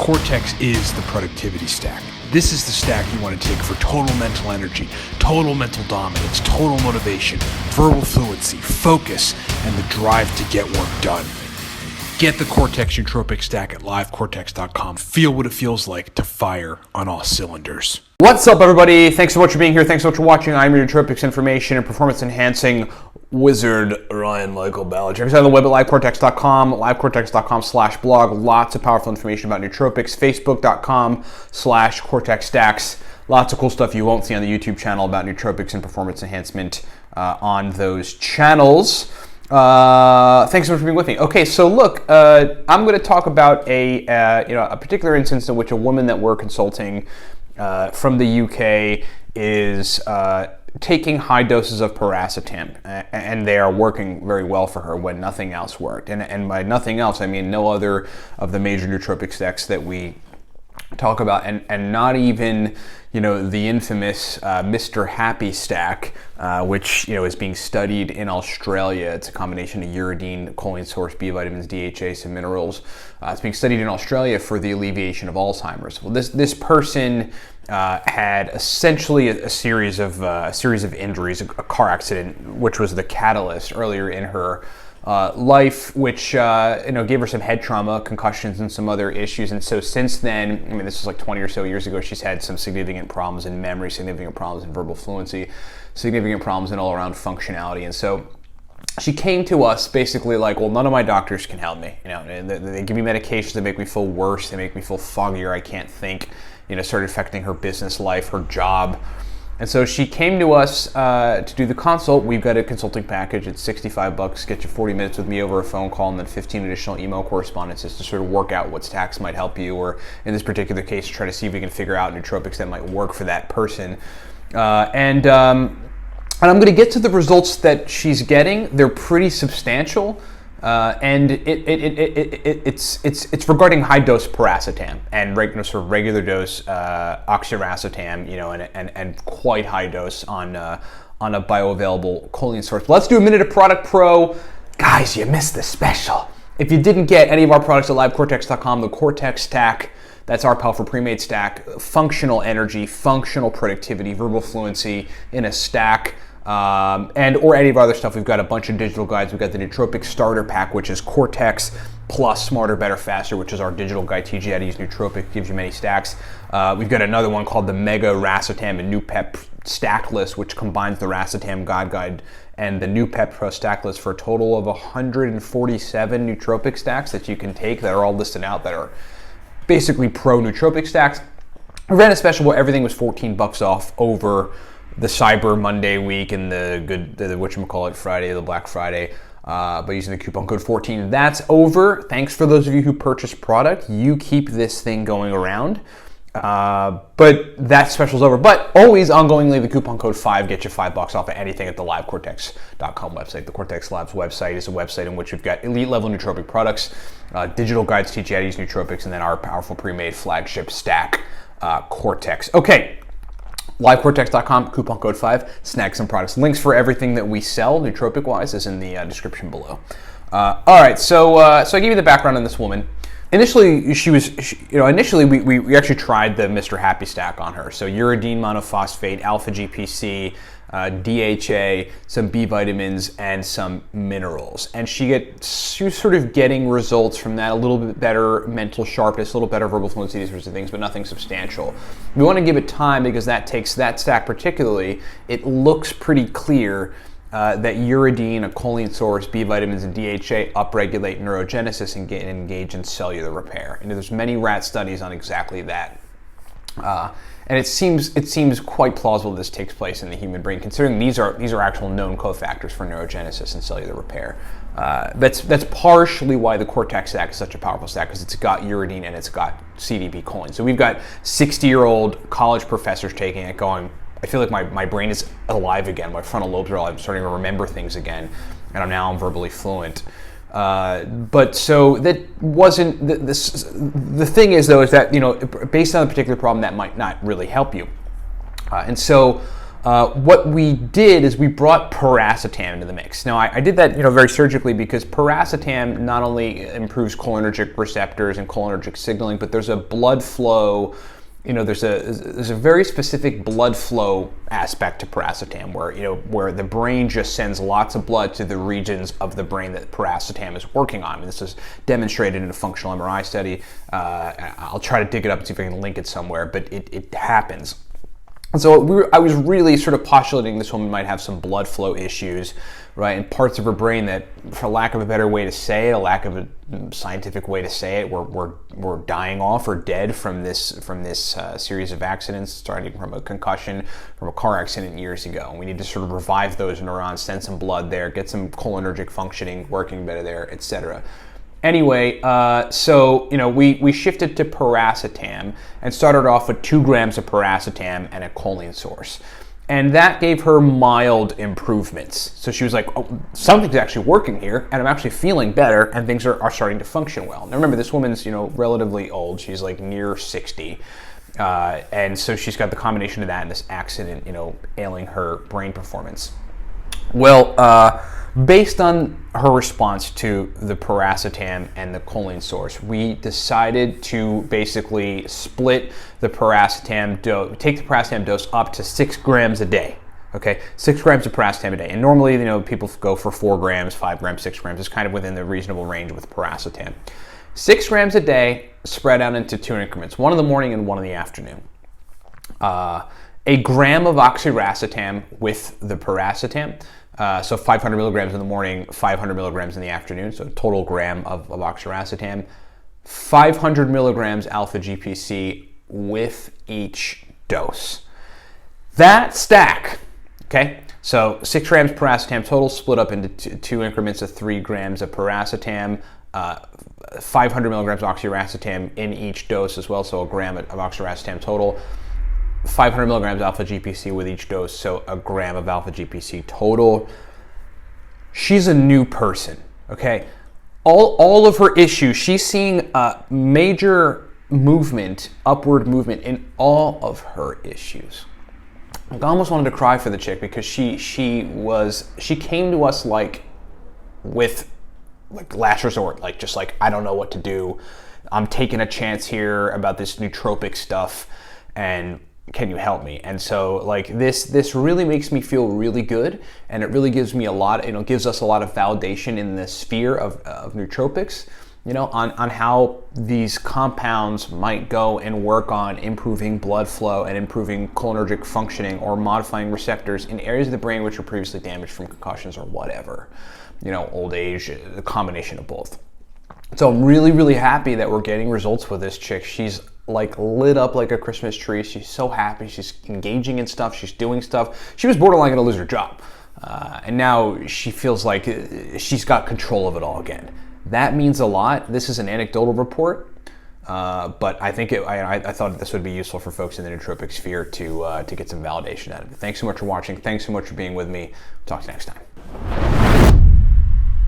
Cortex is the productivity stack. This is the stack you want to take for total mental energy, total mental dominance, total motivation, verbal fluency, focus, and the drive to get work done. Get the Cortex Nootropics stack at livecortex.com. Feel what it feels like to fire on all cylinders. What's up, everybody? Thanks so much for being here. Thanks so much for watching. I'm your nootropics information and performance enhancing wizard, Ryan Michael Ballard. Check us out on the web at livecortex.com, livecortex.com/blog. Lots of powerful information about nootropics. Facebook.com/Cortex stacks. Lots of cool stuff you won't see on the YouTube channel about nootropics and performance enhancement on those channels. Thanks so much for being with me. Okay, so look, I'm going to talk about a particular instance in which a woman that we're consulting from the UK is taking high doses of Piracetam, and they are working very well for her when nothing else worked. And by nothing else, I mean no other of the major nootropic stacks that we talk about, and not even the infamous Mr. Happy stack, which is being studied in Australia. It's a combination of uridine, choline source, B vitamins, DHA, some minerals. It's being studied in Australia for the alleviation of Alzheimer's. Well, this person had essentially a series of injuries, a car accident, which was the catalyst earlier in her life, which gave her some head trauma, concussions, and some other issues. And so since then, I mean, this was like 20 or so years ago, she's had some significant problems in memory, significant problems in verbal fluency, significant problems in all-around functionality. And so she came to us basically like, well, none of my doctors can help me. They give me medications that make me feel worse, they make me feel foggier, I can't think. Started affecting her business life, her job. And so she came to us to do the consult. We've got a consulting package. It's $65. Get you 40 minutes with me over a phone call, and then 15 additional email correspondences to sort of work out what stacks might help you, or in this particular case, try to see if we can figure out nootropics that might work for that person. And I'm going to get to the results that she's getting. They're pretty substantial. And it's regarding high dose Piracetam and regular dose oxiracetam, and quite high dose on a bioavailable choline source. But let's do a minute of product pro. Guys, you missed the special. If you didn't get any of our products at livecortex.com, the Cortex stack, that's our powerful pre-made stack, functional energy, functional productivity, verbal fluency in a stack. Or any of our other stuff. We've got a bunch of digital guides. We've got the Nootropics Starter Pack, which is Cortex plus Smarter, Better, Faster, which is our digital guide. Teach you how to use nootropic, gives you many stacks. We've got another one called the Mega Racetam and New Pep Stack List, which combines the Racetam God Guide and the New Pep Pro Stack List for a total of 147 nootropic stacks that you can take that are all listed out that are basically pro nootropic stacks. I ran a special where everything was $14 off over the Cyber Monday week and the whatchamacallit Friday, the Black Friday, by using the coupon code 14. That's over. Thanks for those of you who purchased product. You keep this thing going around. But that special's over. But always ongoingly, the coupon code 5 gets you $5 off of anything at the livecortex.com website. The Cortex Labs website is a website in which we've got elite level nootropic products, digital guides teach you how to use nootropics, and then our powerful pre-made flagship stack, Cortex. Okay. livecortex.com, coupon code 5, snag some products. Links for everything that we sell, nootropic-wise, is in the description below. All right, so I gave you the background on this woman. Initially, we actually tried the Mr. Happy stack on her. So uridine monophosphate, alpha GPC, DHA, some B vitamins, and some minerals. And she's sort of getting results from that, a little bit better mental sharpness, a little better verbal fluency, these sorts of things, but nothing substantial. We want to give it time because that stack particularly, it looks pretty clear that uridine, a choline source, B vitamins, and DHA upregulate neurogenesis and engage in cellular repair. And there's many rat studies on exactly that. And it seems quite plausible this takes place in the human brain, considering these are actual known cofactors for neurogenesis and cellular repair. That's partially why the Cortex stack is such a powerful stack, because it's got uridine and it's got CDB choline. So we've got 60-year-old college professors taking it, going, I feel like my brain is alive again. My frontal lobes are alive. I'm starting to remember things again, and I'm verbally fluent. But so that wasn't the thing is, though, is that based on a particular problem, that might not really help you. And so what we did is we brought Piracetam into the mix. Now, I did that, very surgically, because Piracetam not only improves cholinergic receptors and cholinergic signaling, but there's a blood flow. There's a very specific blood flow aspect to Piracetam where the brain just sends lots of blood to the regions of the brain that Piracetam is working on. This is demonstrated in a functional MRI study. I'll try to dig it up and see if I can link it somewhere, but it happens. And so I was really sort of postulating this woman might have some blood flow issues, right? And parts of her brain that, for lack of a better way to say it, a lack of a scientific way to say it, were dying off or dead from this series of accidents, starting from a concussion, from a car accident years ago. And we need to sort of revive those neurons, send some blood there, get some cholinergic functioning working better there, etc. Anyway, we shifted to Piracetam and started off with 2 grams of Piracetam and a choline source. And that gave her mild improvements. So she was like, oh, something's actually working here, and I'm actually feeling better, and things are starting to function well. Now remember, this woman's, relatively old. She's like near 60. And so she's got the combination of that and this accident, ailing her brain performance. Well, based on her response to the Piracetam and the choline source, we decided to basically split the Piracetam dose, take the Piracetam dose up to 6 grams a day. Okay, 6 grams of Piracetam a day. And normally, people go for 4 grams, 5 grams, 6 grams. It's kind of within the reasonable range with Piracetam. 6 grams a day, spread out into 2 increments, 1 in the morning and 1 in the afternoon. A gram of oxiracetam with the Piracetam. So 500 milligrams in the morning, 500 milligrams in the afternoon, so a total gram of oxiracetam. 500 milligrams alpha GPC with each dose. That stack, okay? So 6 grams Piracetam total, split up into 2 increments of 3 grams of Piracetam, 500 milligrams oxiracetam in each dose as well, so a gram of oxiracetam total. 500 milligrams alpha GPC with each dose, so a gram of alpha GPC total. She's a new person, okay? All of her issues, she's seeing major movement, upward movement in all of her issues. I almost wanted to cry for the chick because she came to us with last resort, I don't know what to do. I'm taking a chance here about this nootropic stuff, and can you help me? And so this really makes me feel really good, and it really gives me gives us a lot of validation in the sphere of nootropics, on how these compounds might go and work on improving blood flow and improving cholinergic functioning or modifying receptors in areas of the brain which were previously damaged from concussions or whatever, old age, a combination of both. So I'm really, really happy that we're getting results with this chick. She's lit up like a Christmas tree. She's so happy. She's engaging in stuff. She's doing stuff. She was borderline going to lose her job. And now she feels like she's got control of it all again. That means a lot. This is an anecdotal report, but I think I thought this would be useful for folks in the nootropic sphere to get some validation out of it. Thanks so much for watching. Thanks so much for being with me. Talk to you next time.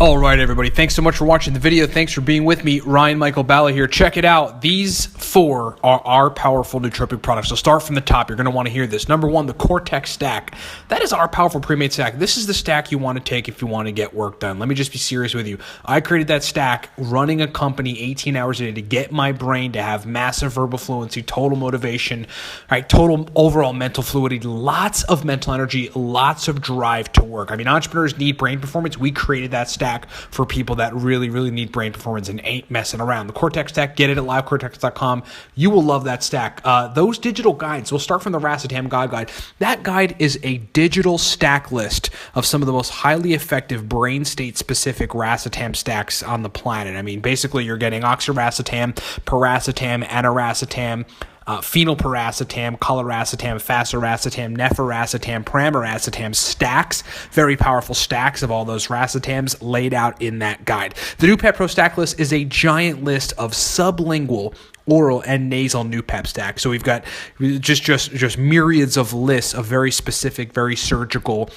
All right, everybody. Thanks so much for watching the video. Thanks for being with me. Ryan Michael Balla here. Check it out. These 4 are our powerful nootropic products. So start from the top. You're going to want to hear this. Number 1, the Cortex stack. That is our powerful pre-made stack. This is the stack you want to take if you want to get work done. Let me just be serious with you. I created that stack running a company 18 hours a day to get my brain to have massive verbal fluency, total motivation, right? Total overall mental fluidity, lots of mental energy, lots of drive to work. I mean, entrepreneurs need brain performance. We created that stack for people that really, really need brain performance and ain't messing around. The Cortex stack, get it at livecortex.com. You will love that stack. Those digital guides, we'll start from the Racetam guide. That guide is a digital stack list of some of the most highly effective brain state specific Racetam stacks on the planet. I mean, basically you're getting oxiracetam, Piracetam, aniracetam, phenylpiracetam, coliracetam, faciracetam, nefiracetam, pramiracetam stacks, very powerful stacks of all those racetams laid out in that guide. The New Pep Pro stack list is a giant list of sublingual, oral, and nasal new pep stack. So we've got just myriads of lists of very specific, very surgical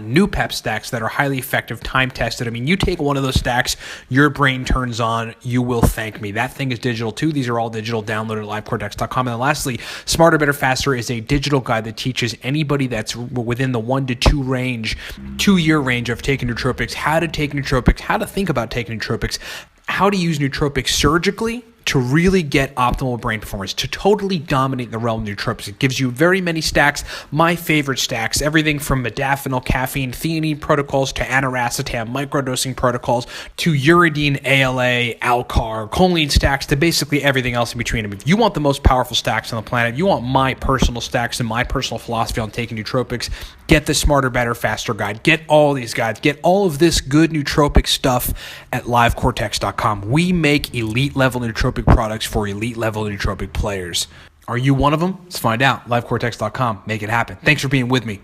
new pep stacks that are highly effective, time tested. I mean, you take one of those stacks, your brain turns on, you will thank me. That thing is digital too. These are all digital, downloaded at livecortex.com. And then lastly, Smarter, Better, Faster is a digital guide that teaches anybody that's within the 1 to 2-year range of taking nootropics, how to take nootropics, how to think about taking nootropics, how to use nootropics surgically to really get optimal brain performance, to totally dominate the realm of nootropics. It gives you very many stacks, my favorite stacks, everything from modafinil, caffeine, theanine protocols to aniracetam, microdosing protocols to uridine, ALA, Alcar, choline stacks to basically everything else in between them. If you want the most powerful stacks on the planet, you want my personal stacks and my personal philosophy on taking nootropics, get the Smarter, Better, Faster guide. Get all these guides. Get all of this good nootropic stuff at livecortex.com. We make elite level nootropic products for elite level nootropic players. Are you one of them? Let's find out. livecortex.com. Make it happen. Thanks for being with me.